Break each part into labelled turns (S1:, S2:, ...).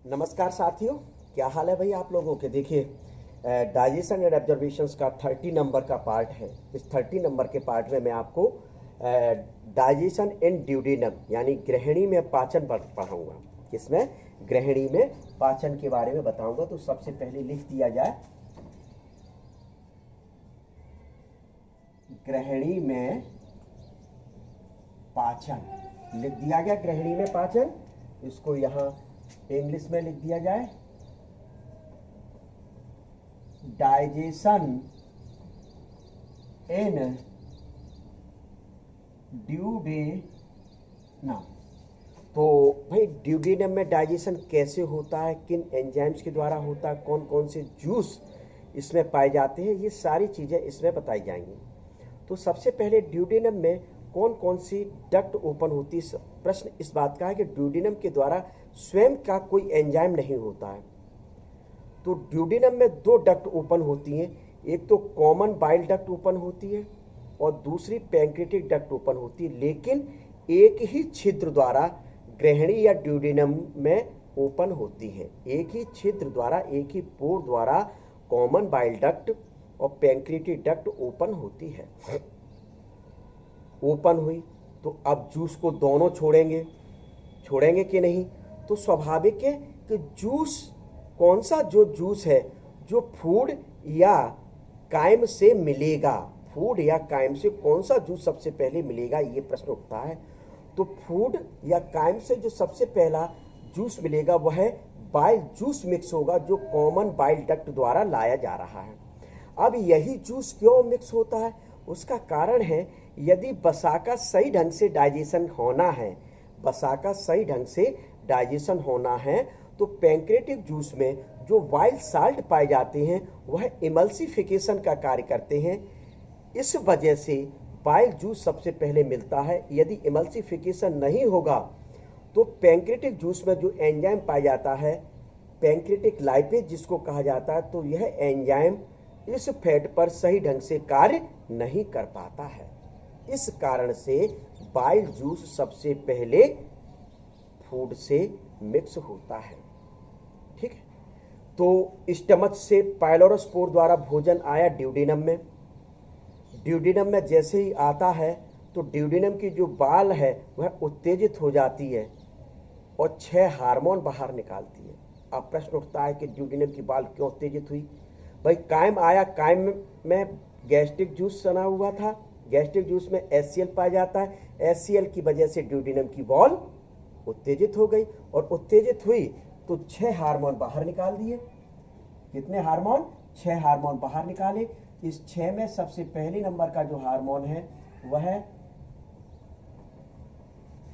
S1: नमस्कार साथियों, क्या हाल है भाई आप लोगों के। देखिए, डाइजेशन एंड ऑब्जर्वेशंस का 30 नंबर का पार्ट है। इस 30 नंबर के पार्ट में मैं आपको डाइजेशन इन ड्यूडेनम यानी गृहिणी में पाचन पर पढ़ाऊंगा। इसमें गृहिणी में पाचन के बारे में बताऊंगा। तो सबसे पहले लिख दिया जाए, गृहिणी में पाचन। लिख दिया गया गृहिणी में पाचन। इसको यहाँ इंग्लिश में लिख दिया जाए, डाइजेशन इन ड्यूडेनम। तो भाई ड्यूडेनम में डाइजेशन कैसे होता है, किन एंजाइम्स के द्वारा होता है, कौन कौन से जूस इसमें पाए जाते हैं, ये सारी चीज़ें इसमें बताई जाएंगी। तो सबसे पहले ड्यूडेनम में कौन कौन सी डक्ट ओपन होती है। प्रश्न इस बात का है कि ड्यूडेनम के द्वारा स्वयं का कोई एंजाइम नहीं होता है। तो ड्यूडेनम में दो डक्ट ओपन होती हैं, एक तो कॉमन बाइल डक्ट ओपन होती है और दूसरी पैंक्रेटिक डक्ट ओपन होती है, लेकिन एक ही छिद्र द्वारा गृहिणी या ड्यूडेनम में ओपन होती है। एक ही छिद्र द्वारा, एक ही पोर द्वारा कॉमन बाइल डक्ट और पैंक्रेटिक डक्ट ओपन होती है। ओपन हुई तो अब जूस को दोनों छोड़ेंगे कि नहीं। तो स्वाभाविक है कि जूस कौन सा जो जूस है जो फूड या कायम से मिलेगा, फूड या कायम से कौन सा जूस सबसे पहले मिलेगा, ये प्रश्न उठता है। तो फूड या कायम से जो सबसे पहला जूस मिलेगा वह है बाइल जूस मिक्स होगा, जो कॉमन बाइल डक्ट द्वारा लाया जा रहा है। अब यही जूस क्यों मिक्स होता है, उसका कारण है यदि वसा का सही ढंग से डाइजेशन होना है, वसा का सही ढंग से डाइजेशन होना है, तो पैंक्रेटिक जूस में जो वाइल्ड साल्ट पाए जाते हैं वह इमल्सिफिकेशन का कार्य करते हैं। इस वजह से बाइल जूस सबसे पहले मिलता है। यदि इमल्सिफिकेशन नहीं होगा तो पैंक्रेटिक जूस में जो एंजाइम पाया जाता है, पैंक्रेटिक लाइपेज जिसको कहा जाता है, तो यह एंजाइम इस फैट पर सही ढंग से कार्य नहीं कर पाता है। इस कारण से बाइल जूस सबसे पहले फूड से मिक्स होता है। ठीक है। तो स्टमक से पाइलोरोस्पोर द्वारा भोजन आया ड्यूडेनम में। ड्यूडेनम में जैसे ही आता है तो ड्यूडेनम की जो बाल है वह उत्तेजित हो जाती है और 6 हार्मोन बाहर निकालती है। अब प्रश्न उठता है कि ड्यूडेनम की बाल क्यों उत्तेजित हुई। भाई कायम आया, कायम में गैस्ट्रिक जूस बना हुआ था, गैस्ट्रिक जूस में HCl पाया जाता है, HCl की वजह से ड्यूडेनम की बॉल उत्तेजित हो गई और उत्तेजित हुई तो 6 हार्मोन बाहर निकाल दिए। कितने हार्मोन? 6 हार्मोन बाहर निकाले। इस 6 में सबसे पहले नंबर का जो हार्मोन है वह है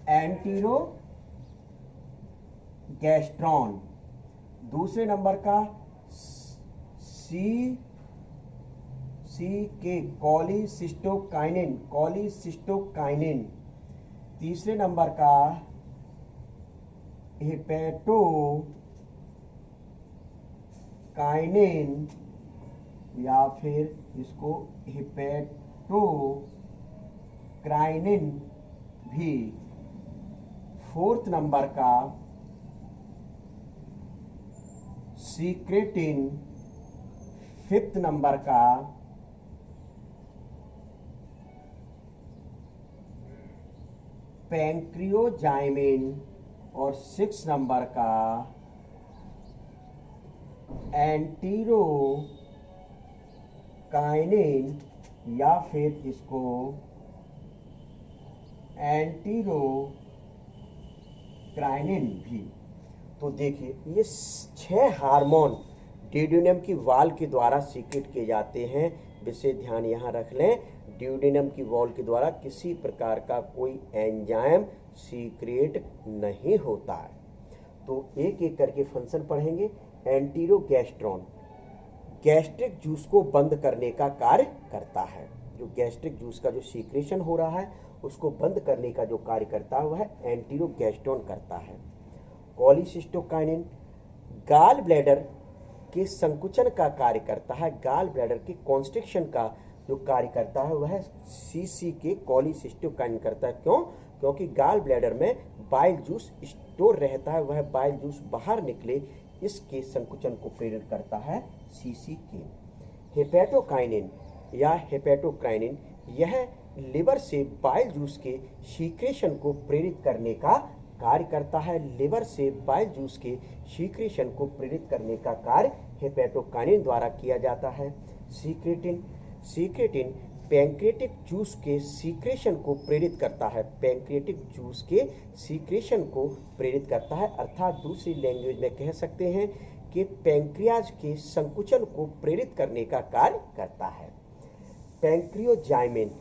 S1: एंटीरोगेस्ट्रॉन, दूसरे नंबर का सी के कॉलीसिस्टोकाइनिन, तीसरे नंबर का हिपेटोकाइनिन या फिर इसको हिपेटोक्राइनिन भी, फोर्थ नंबर का सीक्रेटिन, फिफ्थ नंबर का पैंक्रियोजाइमिन और 6 नंबर का एंटीरोकाइनिन या फिर इसको एंटीरोक्राइनिन भी। तो देखिए ये 6 हार्मोन ड्यूडेनम की वॉल के द्वारा सीक्रेट किए जाते हैं। विशेष ध्यान यहाँ रख लें, ड्यूडेनम की वॉल के द्वारा किसी प्रकार का कोई एंजाइम सीक्रेट नहीं होता है। तो एक एक करके फंक्शन पढ़ेंगे। एंटीरोगेस्ट्रॉन गैस्ट्रिक जूस को बंद करने का कार्य करता है। जो गैस्ट्रिक जूस का जो सीक्रेशन हो रहा है उसको बंद करने का जो कार्य करता है वह एंटीरोगेस्ट्रॉन करता है। कॉलीसिस्टोकाइनिन गाल ब्लैडर के संकुचन का कार्य करता है, गाल ब्लैडर के कॉन्स्ट्रिक्शन का जो कार्य करता है वह सीसी के कॉलीसिस्टोकाइनिन करता है। क्यों? क्योंकि गाल ब्लैडर में बाइल जूस स्टोर रहता है, वह बाइल जूस बाहर निकले इसके संकुचन को प्रेरित करता है सीसीके। हेपेटोकाइनिन या हेपेटोकाइनिन यह लिवर से बाइल जूस के सीक्रेशन को प्रेरित करने का कार्य करता है। लिवर से बाइल जूस के सीक्रेशन को प्रेरित करने का कार्य हेपेटोकाइनिन द्वारा किया जाता है। सीक्रेटिन पैंक्रियाटिक जूस के सीक्रेशन को प्रेरित करता है। पैंक्रियाटिक जूस के सीक्रेशन को प्रेरित करता है, अर्थात दूसरी लैंग्वेज में कह सकते हैं कि पैंक्रियाज के संकुचन को प्रेरित करने का कार्य करता है। पैंक्रियोजाइमिन,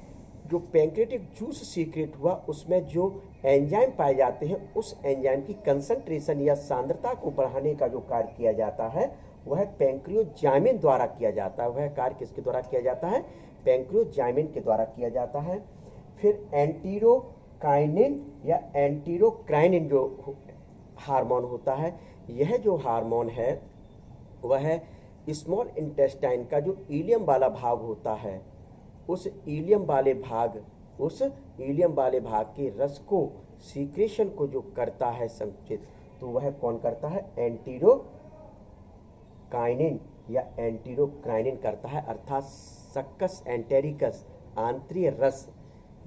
S1: जो पैंक्रियाटिक जूस सीक्रेट हुआ उसमें जो एंजाइम पाए जाते हैं, उस एंजाइम की कंसंट्रेशन या सांद्रता को बढ़ाने का जो कार्य किया जाता है वह पैंक्रियोजाइमिन द्वारा किया जाता है। वह कार्य किसके द्वारा किया जाता है? पैंक्रियोजाइमिन के द्वारा किया जाता है। फिर एंटेरोकाइनिन या एंटेरोक्राइनिन जो हार्मोन होता है, यह जो हार्मोन है वह स्मॉल इंटेस्टाइन का जो इलियम वाला भाग होता है, उस इलियम वाले भाग के रस को सीक्रेशन को जो करता है संकुचित, तो वह कौन करता है? एंटेरोकाइनिन या एंटेरोक्राइनिन करता है, अर्थात सक्कस एंटेरिकस आंतरिक रस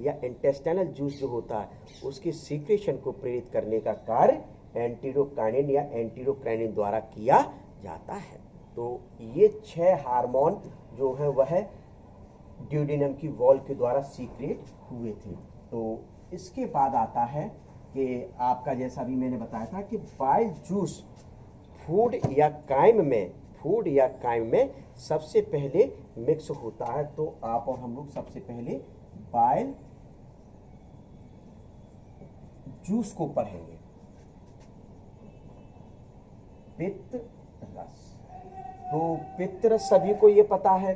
S1: या इंटेस्टाइनल जूस जो होता है उसके सीक्रेशन को प्रेरित करने का कार्य एंटेरोकाइनिन या एंटेरोक्राइनिन द्वारा किया जाता है। तो ये 6 हार्मोन जो है वह ड्यूडेनम की वॉल के द्वारा सीक्रेट हुए थे। तो इसके बाद आता है कि आपका, जैसा भी मैंने बताया था, कि बाइल जूस फूड या काइम में सबसे पहले मिक्स होता है। तो आप और हम लोग सबसे पहले बाइल जूस को पढ़ेंगे। पित्त रस, तो पित्त रस सभी को ये पता है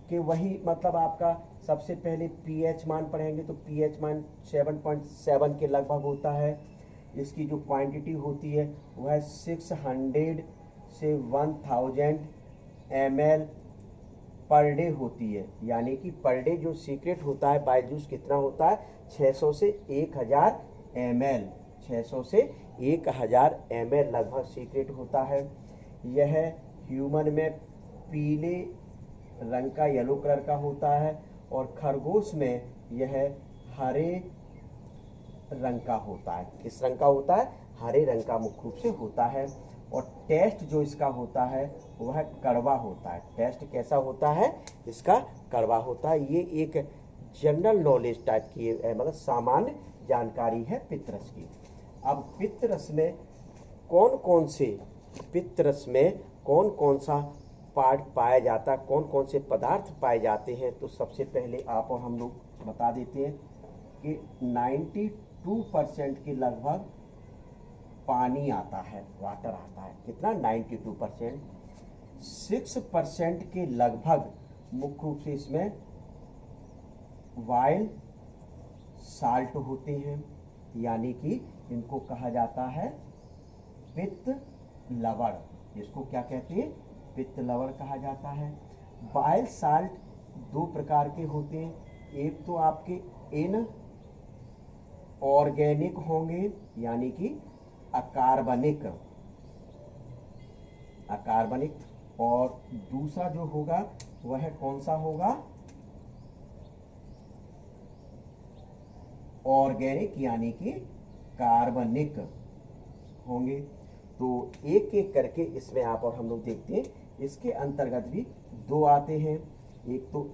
S1: कि वही मतलब आपका सबसे पहले पीएच मान पढ़ेंगे, तो पीएच मान 7.7 के लगभग होता है। इसकी जो क्वांटिटी होती है वह 600 से 1000 ml पर डे होती है, यानी कि पर डे जो सीक्रेट होता है बाइल जूस कितना होता है? 600 से 1000 ml, 600 से 1000 ml लगभग सीक्रेट होता है। यह ह्यूमन में पीले रंग का, येलो कलर का होता है, और खरगोश में यह हरे रंग का होता है। किस रंग का होता है? हरे रंग का मुख्य रूप से होता है। और टेस्ट जो इसका होता है वह कड़वा होता है। टेस्ट कैसा होता है? इसका कड़वा होता है। ये एक जनरल नॉलेज टाइप की मतलब सामान्य जानकारी है पित्तरस की। अब पित्तरस में कौन कौन सा पार्ट पाया जाता है, कौन कौन से पदार्थ पाए जाते हैं, तो सबसे पहले आप और हम लोग बता देते हैं कि 92% के लगभग पानी आता है, वाटर आता है। कितना? 92%। 6% के लगभग मुख्य रूप से इसमें वाइल्ड साल्ट होते हैं, यानी कि इनको कहा जाता है पित्त लवण। इसको क्या कहते हैं? पित्त लवण कहा जाता है। बाइल साल्ट 2 प्रकार के होते हैं, एक तो आपके इनऑर्गेनिक होंगे, यानी कि अकार्बनिक, और दूसरा जो होगा वह कौन सा होगा? ऑर्गेनिक, यानी कि कार्बनिक होंगे। तो एक एक करके इसमें आप और हम लोग देखते हैं। इसके अंतर्गत भी 2 आते हैं, एक तो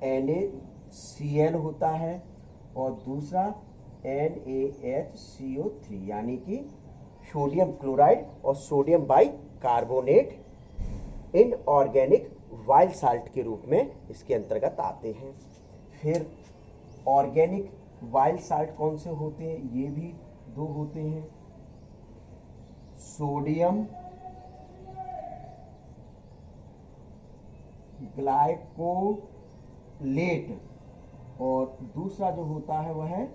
S1: NaCl होता है और दूसरा NaHCO3, यानी कि सोडियम क्लोराइड और sodium bicarbonate inorganic wild salt के रूप में इसके अंतर्गत आते हैं। फिर ऑर्गेनिक वाइल्ड साल्ट कौन से होते हैं? ये भी 2 होते हैं, सोडियम ग्लाइकोलेट, और दूसरा जो होता है वह है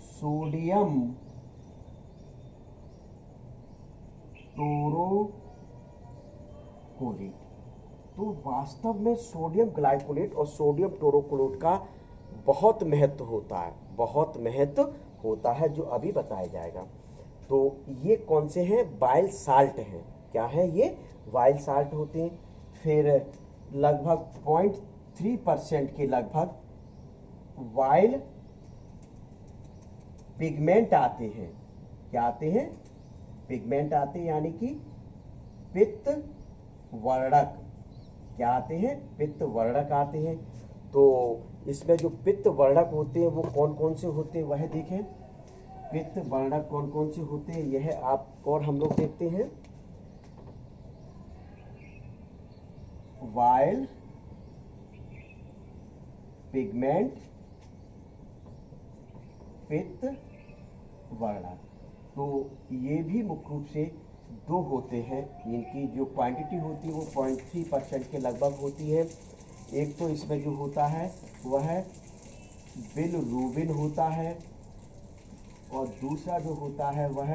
S1: सोडियम टोरोकोलेट। तो वास्तव में सोडियम ग्लाइकोलेट और सोडियम टोरोकोलेट का बहुत महत्व होता है जो अभी बताया जाएगा। तो ये कौन से हैं? बाइल साल्ट हैं। क्या है ये? बाइल साल्ट होते हैं। फिर लगभग 0.3% के लगभग बाइल पिगमेंट आते हैं। क्या आते हैं? पिगमेंट आते हैं, यानी कि पित्त वर्णक। क्या आते हैं? पित्त वर्णक आते हैं। तो इसमें जो पित्त वर्णक होते हैं वो कौन कौन से होते हैं वह देखें। पित्त वर्णक कौन कौन से होते हैं यह आप और हम लोग देखते हैं। बाइल पिगमेंट पित्त वर्णक। तो ये भी मुख्य रूप से दो होते हैं। इनकी जो क्वांटिटी होती है वो 0.3% के लगभग होती है। एक तो इसमें जो होता है वह बिलरुबिन होता है, और दूसरा जो होता है वह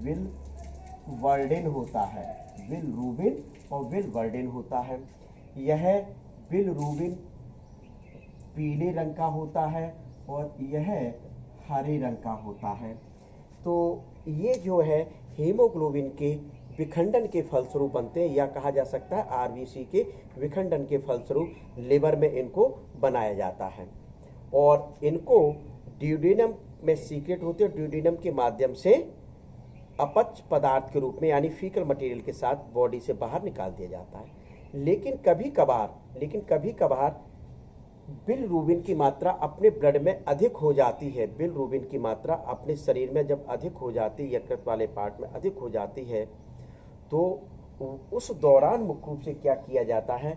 S1: बिलवर्डिन होता है। बिलरुबिन और बिलवर्डिन होता है। यह बिलरुबिन पीले रंग का होता है और यह हरे रंग का होता है। तो ये जो है हीमोग्लोबिन के विखंडन के फलस्वरूप बनते हैं, या कहा जा सकता है आरबीसी के विखंडन के फलस्वरूप लिवर में इनको बनाया जाता है। और इनको ड्यूडेनम में सीक्रेट होते हैं। ड्यूडेनम के माध्यम से अपच पदार्थ के रूप में, यानी फीकल मटेरियल के साथ बॉडी से बाहर निकाल दिया जाता है। लेकिन कभी कभार बिलरुबिन की मात्रा अपने ब्लड में अधिक हो जाती है। बिलरुबिन की मात्रा अपने शरीर में जब अधिक हो जाती है, यकृत वाले पार्ट में अधिक हो जाती है, तो उस दौरान मुख्य रूप से क्या किया जाता है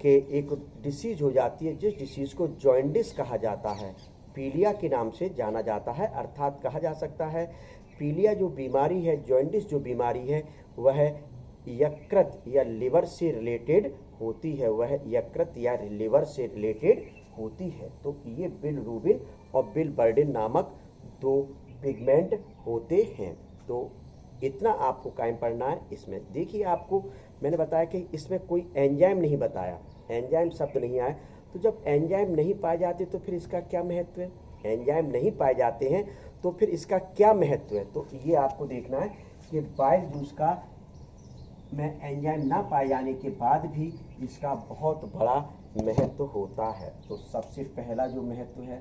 S1: कि एक डिसीज हो जाती है, जिस डिसीज को जॉइंडिस कहा जाता है, पीलिया के नाम से जाना जाता है। अर्थात कहा जा सकता है पीलिया जो बीमारी है, जॉइंडिस जो बीमारी है, वह यकृत या लिवर से रिलेटेड होती है। वह यकृत या लिवर से रिलेटेड होती है। तो ये बिलरुबिन और बिलवर्डिन नामक दो पिगमेंट होते हैं। तो इतना आपको कायम पढ़ना है। इसमें देखिए, आपको मैंने बताया कि इसमें कोई एंजाइम नहीं बताया, एंजाइम शब्द नहीं आया। तो जब एंजाइम नहीं पाए जाते तो फिर इसका क्या महत्व है? एंजाइम नहीं पाए जाते हैं तो फिर इसका क्या महत्व है? तो ये आपको देखना है कि बाइल जूस का में एंजाइम ना पाए जाने के बाद भी इसका बहुत बड़ा महत्व होता है। तो सबसे पहला जो महत्व है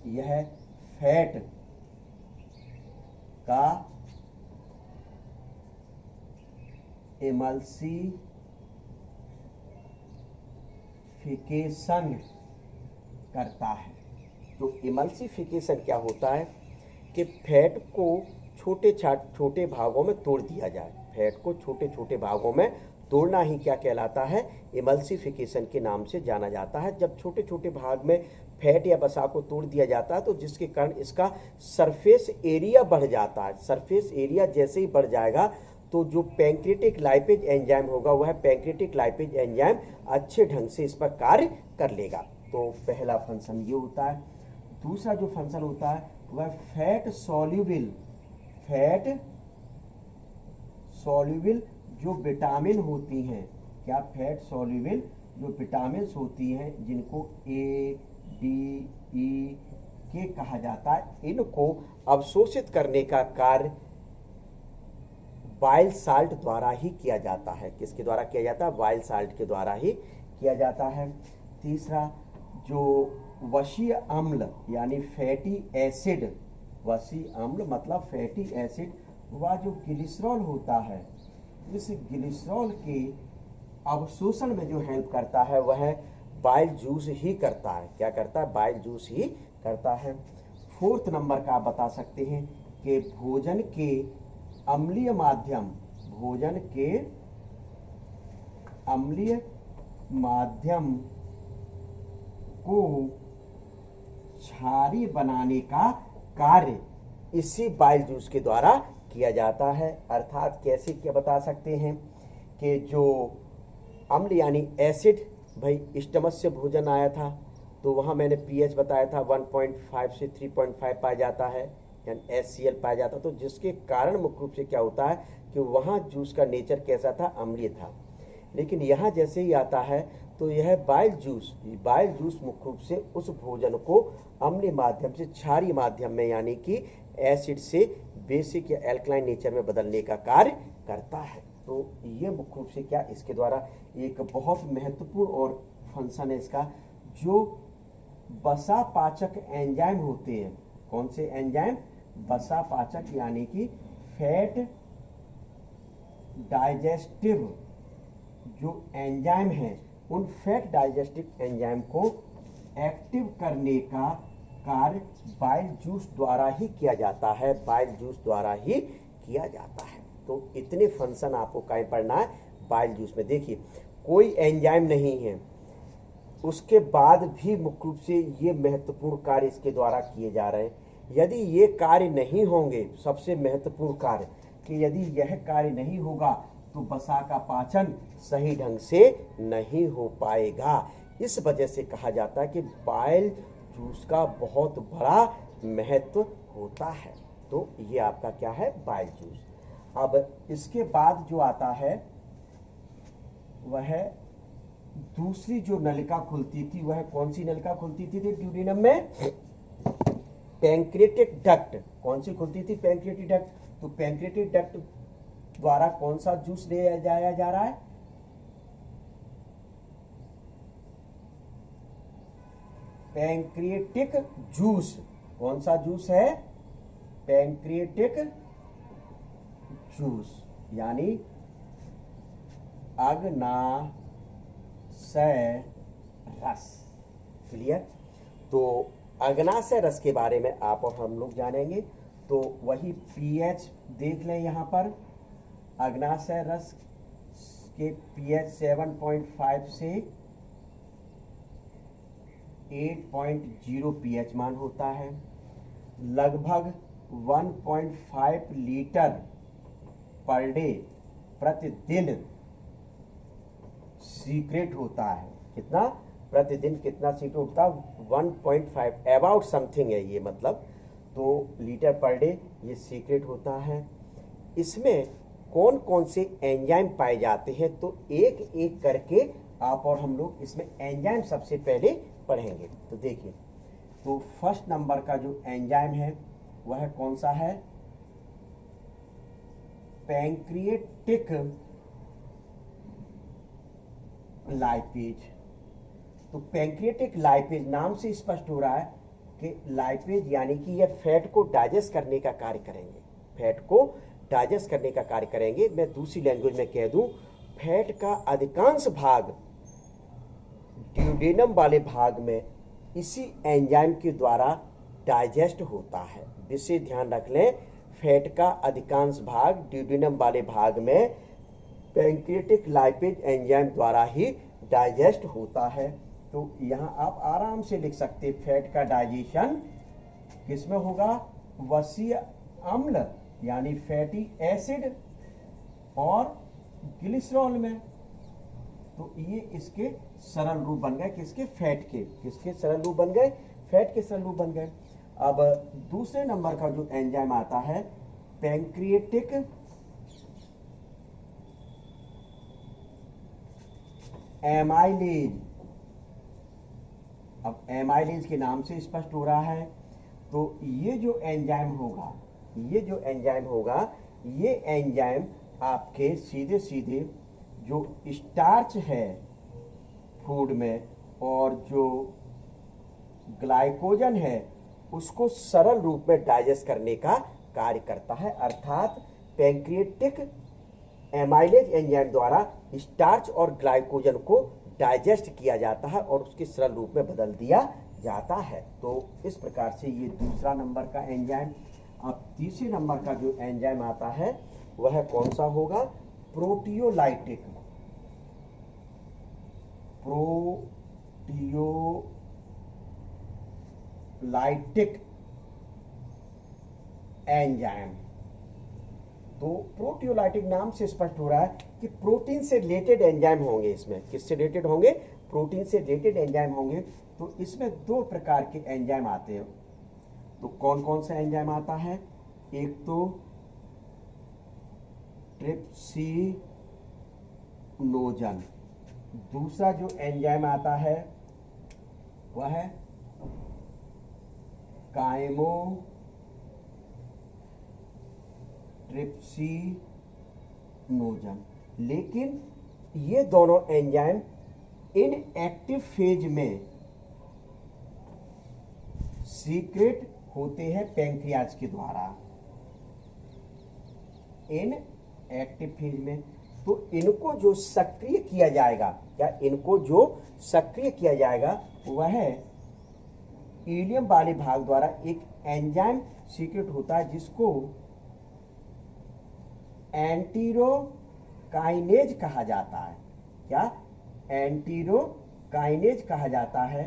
S1: यह फैट का इमल्सिफिकेशन करता है। तो इमल्सिफिकेशन क्या होता है कि फैट को छोटे भागों में तोड़ दिया जाए। फैट को छोटे छोटे भागों में तोड़ना ही क्या कहलाता है? इमल्सिफिकेशन के नाम से जाना जाता है। जब छोटे छोटे भाग में फैट या वसा को तोड़ दिया जाता है तो जिसके कारण इसका सरफेस एरिया बढ़ जाता है। सरफेस एरिया जैसे ही बढ़ जाएगा तो जो पैंक्रियाटिक लाइपेज एंजाइम होगा वह पैंक्रियाटिक लाइपेज एंजाइम अच्छे ढंग से इस पर कार्य कर लेगा। तो पहला फंक्शन ये होता है। दूसरा जो फंक्शन होता है वह फैट सॉल्युबल जो विटामिन होती हैं। क्या? फैट सॉल्युबल जो विटामिन होती हैं, जिनको ए डी ई के कहा जाता है, इनको अवशोषित करने का कार्य बाइल साल्ट द्वारा ही किया जाता है। किसके द्वारा किया जाता है? बाइल साल्ट के द्वारा ही किया जाता है। तीसरा, जो वसीय अम्ल यानी फैटी एसिड, वसीय अम्ल मतलब फैटी एसिड, वह जो ग्लिसरॉल होता है, इस ग्लिसरॉल के अवशोषण में जो हेल्प करता है वह बाइल जूस ही करता है। क्या करता है? बाइल जूस ही करता है। फोर्थ नंबर का आप बता सकते हैं कि भोजन के अम्लीय माध्यम को क्षारीय बनाने का कार्य इसी बाइल जूस के द्वारा किया जाता है। अर्थात कैसे क्या बता सकते हैं कि जो अम्ल यानी एसिड, भाई स्टमक से भोजन आया था तो वहाँ मैंने पीएच बताया था 1.5 से 3.5 पाया जाता है, यानी HCl पाया जाता। तो जिसके कारण मुख्य रूप से क्या होता है कि वहाँ जूस का नेचर कैसा था? अम्लीय था। लेकिन यहाँ जैसे ही आता है तो यह बाइल जूस मुख्य रूप से उस भोजन को अम्लीय माध्यम से क्षारीय माध्यम में यानी कि एसिड से बेसिक या एल्कलाइन नेचर में बदलने का कार्य करता है। तो ये मुख्य रूप से क्या इसके द्वारा एक बहुत महत्वपूर्ण और फंक्शन है इसका, जो वसा पाचक एंजाइम होते हैं। कौन से एंजाइम? वसा पाचक यानी कि फैट डाइजेस्टिव जो एंजाइम है, उन फैट डाइजेस्टिव एंजाइम को एक्टिव करने का कार्य बाइल जूस द्वारा ही किया जाता है, बाइल जूस द्वारा ही किया जाता है। तो इतने फंक्शन आपको कहीं पढ़ना है बाइल जूस में। देखिए कोई एंजाइम नहीं है, उसके बाद भी मुख्य रूप से ये महत्वपूर्ण कार्य इसके द्वारा किए जा रहे हैं। यदि ये कार्य नहीं होंगे, सबसे महत्वपूर्ण कार्य कि यदि यह कार्य नहीं होगा तो वसा का पाचन सही ढंग से नहीं हो पाएगा। इस वजह से कहा जाता है कि बाइल जूस का बहुत बड़ा महत्व होता है। तो ये आपका क्या है? Bile juice. अब इसके बाद जो आता है वह दूसरी जो नलिका खुलती थी, वह कौन सी नलिका खुलती थी ड्यूडेनम में? Pancreatic duct. कौन सी खुलती थी? Pancreatic duct. तो पैंक्रियाटिक डक्ट द्वारा कौन सा जूस ले जाया जा रहा है? Pancreatic juice. कौन सा जूस है? पैंक्रियाटिक जूस यानी अग्नाशय रस। क्लियर? तो अग्नाशय रस के बारे में आप और हम लोग जानेंगे। तो वही पीएच देख लें यहाँ पर। अग्नाशय रस के पीएच 7.5 से 8.0 पीएच मान होता है। लगभग 1.5 लीटर पर डे प्रतिदिन सीक्रेट होता है। कितना? प्रतिदिन कितना सीक्रेट होता है? 1.5 अबाउट समथिंग है ये, मतलब तो लीटर पर डे ये सीक्रेट होता है। इसमें कौन कौन से एंजाइम पाए जाते हैं, तो एक एक करके आप और हम लोग इसमें एंजाइम सबसे पहले पढ़ेंगे। तो देखिए, तो फर्स्ट नंबर का जो एंजाइम है वह कौन सा है? Pancreatic lipase. तो पैंक्रियाटिक लाइपेज नाम से स्पष्ट हो रहा है कि लाइपेज यानी कि यह फैट को डाइजेस्ट करने का कार्य करेंगे, फैट को डाइजेस्ट करने का कार्य करेंगे। मैं दूसरी लैंग्वेज में कह दूं, फैट का अधिकांश भाग ड्यूडेनम वाले भाग में इसी एंजाइम के द्वारा डाइजेस्ट होता है। विशेष ध्यान रख लें, फैट का अधिकांश भाग ड्यूडेनम वाले भाग में पैंक्रियाटिक लाइपेज एंजाइम द्वारा ही डाइजेस्ट होता है। तो यहाँ आप आराम से लिख सकते, फैट का डाइजेशन किसमें होगा? वसीय अम्ल यानी फैटी एसिड और ग्लिसरॉल में। तो ये इसके सरल रूप बन गए, किसके? फैट के। किसके सरल रूप बन गए? फैट के सरल रूप बन गए। अब दूसरे नंबर का जो एंजाइम आता है पैंक्रियाटिक एमाइलेज। अब एमाइलेज के नाम से स्पष्ट हो रहा है। तो ये जो एंजाइम होगा, ये एंजाइम आपके सीधे सीधे जो स्टार्च है फूड में और जो ग्लाइकोजन है उसको सरल रूप में डाइजेस्ट करने का कार्य करता है। अर्थात पैंक्रियाटिक एमाइलेज एंजाइम द्वारा स्टार्च और ग्लाइकोजन को डाइजेस्ट किया जाता है और उसके सरल रूप में बदल दिया जाता है। तो इस प्रकार से ये दूसरा नंबर का एंजाइम। अब तीसरे नंबर का जो एंजाइम आता है वह कौन सा होगा? प्रोटियोलाइटिक। Proteolytic enzyme. तो प्रोटियोलाइटिक नाम से स्पष्ट हो रहा है कि प्रोटीन से रिलेटेड एंजाइम होंगे। इसमें किससे रिलेटेड होंगे? प्रोटीन से रिलेटेड एंजाइम होंगे। तो इसमें दो प्रकार के एंजाइम आते हैं। तो कौन कौन सा एंजाइम आता है? एक तो ट्रिप्सिनोजन, दूसरा जो एंजाइम आता है वह है काइमोट्रिप्सिनोजन। लेकिन ये दोनों एंजाइम इनएक्टिव फेज में सीक्रेट होते हैं पैंक्रियाज के द्वारा। इनएक्टिव फेज में तो इनको जो सक्रिय किया जाएगा, या इनको जो सक्रिय किया जाएगा वह है इलियम वाले भाग द्वारा एक एंजाइम सीक्रेट होता है जिसको एंटीरोकाइनेज कहा जाता है। क्या? एंटीरोकाइनेज कहा जाता है।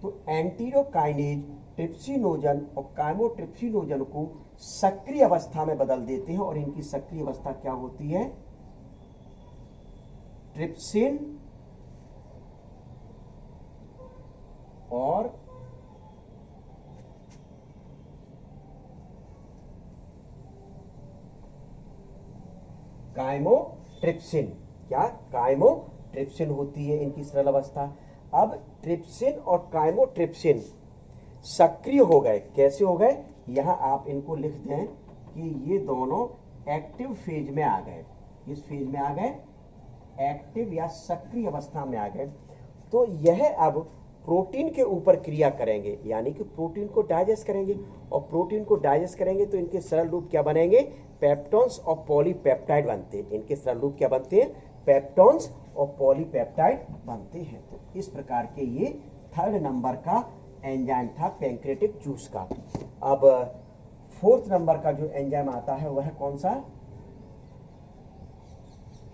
S1: तो एंटीरोकाइनेज ट्रिप्सिनोजन और काइमोट्रिप्सिनोजन को सक्रिय अवस्था में बदल देते हैं, और इनकी सक्रिय अवस्था क्या होती है? ट्रिप्सिन और काइमोट्रिप्सिन। क्या? काइमोट्रिप्सिन होती है इनकी सरल अवस्था। अब ट्रिप्सिन और काइमोट्रिप्सिन सक्रिय हो गए। कैसे हो गए? यहां आप इनको लिख दें कि ये दोनों एक्टिव फेज में आ गए। इस फेज में आ गए, एक्टिव या सक्रिय अवस्था में आ गए। तो यह अब प्रोटीन के ऊपर क्रिया करेंगे, यानी कि प्रोटीन को डाइजेस्ट करेंगे, और प्रोटीन को डाइजेस्ट करेंगे तो इनके सरल रूप क्या बनेंगे? पेप्टोन्स और पॉलीपेप्टाइड बनते हैं। इनके सरल रूप क्या बनते हैं? पेप्टोन्स और पॉलीपेप्टाइड बनते हैं। तो इस प्रकार के ये थर्ड नंबर का एंजाइम था पैंक्रेटिक जूस का। अब फोर्थ नंबर का जो एंजाइम आता है वह कौन सा?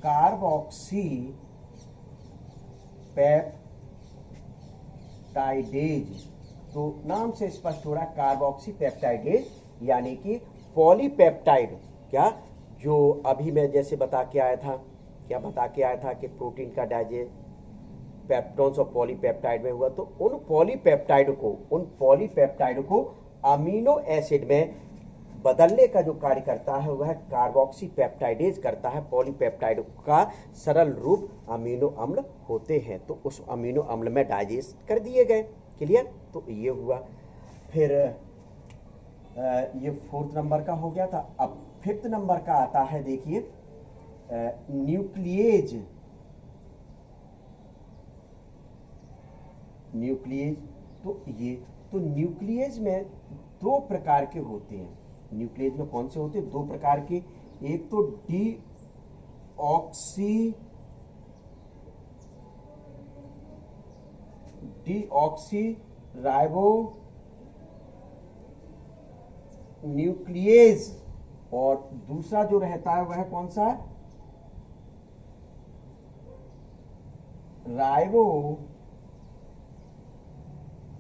S1: Carboxy peptidase. तो नाम से स्पष्ट हो रहा है, कार्बोक्सी पेप्टाइडेज यानी कि पॉलीपेप्टाइड। क्या? जो अभी मैं जैसे बता के आया था, क्या बता के आया था कि प्रोटीन का डाइजेस्ट पेप्टोन्स और पॉलीपेप्टाइड में हुआ, तो उन पॉलीपेप्टाइड को अमीनो एसिड में बदलने का जो कार्य करता है वह कार्बोक्सी पेप्टाइडेज करता है। पॉलीपेप्टाइड का सरल रूप अमीनो अम्ल होते हैं, तो उस अमीनो अम्ल में डाइजेस्ट कर दिए गए। क्लियर? तो ये हुआ। फिर ये फोर्थ नंबर का हो गया था। अब फिफ्थ नंबर का आता है, देखिए, न्यूक्लिएज। तो ये तो न्यूक्लिएज में दो प्रकार के होते हैं। न्यूक्लिएज में कौन से होते हैं? दो प्रकार के। एक तो डीऑक्सी राइबो न्यूक्लिएज, और दूसरा जो रहता है वह कौन सा है? Ribo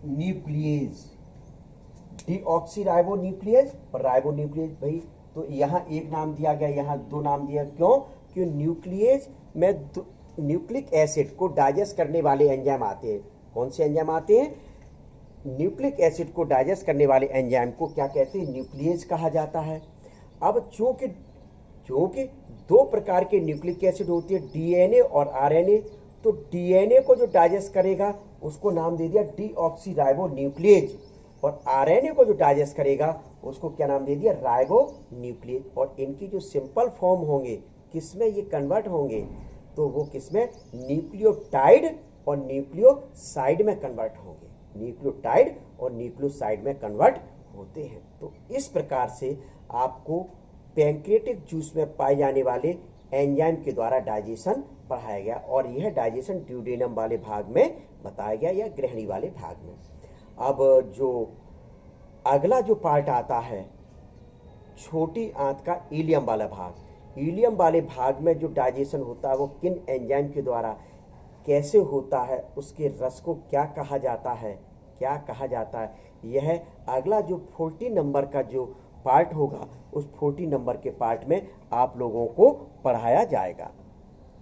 S1: nuclease. Deoxy ribo nuclease और राइबो न्यूक्लिएज। भाई तो यहां एक नाम दिया गया, यहां दो नाम दिया। क्यों? क्यों न्यूक्लिएज में न्यूक्लिक एसिड को डाइजेस्ट करने वाले एंजाइम आते हैं। कौन से एंजाइम आते हैं? न्यूक्लिक एसिड को डाइजेस्ट करने वाले एंजाइम को क्या कहते हैं? न्यूक्लिएज कहा जाता है। अब चूंकि दो प्रकार के न्यूक्लिक एसिड होती है, डीएनए और आरएनए, तो डीएनए को जो डाइजेस्ट करेगा उसको नाम दे दिया डीऑक्सी राइबो न्यूक्लिएज, और आरएनए को जो डाइजेस्ट करेगा उसको क्या नाम दे दिया? Ribo nuclease. और इनकी जो सिंपल फॉर्म होंगे किसमें ये कन्वर्ट होंगे? तो वो किसमें? न्यूक्लियोटाइड और न्यूक्लियोसाइड में कन्वर्ट होंगे। न्यूक्लियोटाइड और न्यूक्लियोसाइड में कन्वर्ट होते हैं। तो इस प्रकार से आपको पैंक्रियाटिक जूस में पाए जाने वाले एंजाइम के द्वारा डाइजेशन पढ़ाया गया, और यह डाइजेशन ड्यूडेनम वाले भाग में बताया गया या ग्रहणी वाले भाग में। अब जो अगला जो पार्ट आता है, छोटी आंत का इलियम वाला भाग। इलियम वाले भाग में जो डाइजेशन होता है वो किन एंजाइम के द्वारा कैसे होता है, उसके रस को क्या कहा जाता है, क्या कहा जाता है, यह अगला जो 40 नंबर का जो पार्ट होगा उस 40 नंबर के पार्ट में आप लोगों को पढ़ाया जाएगा।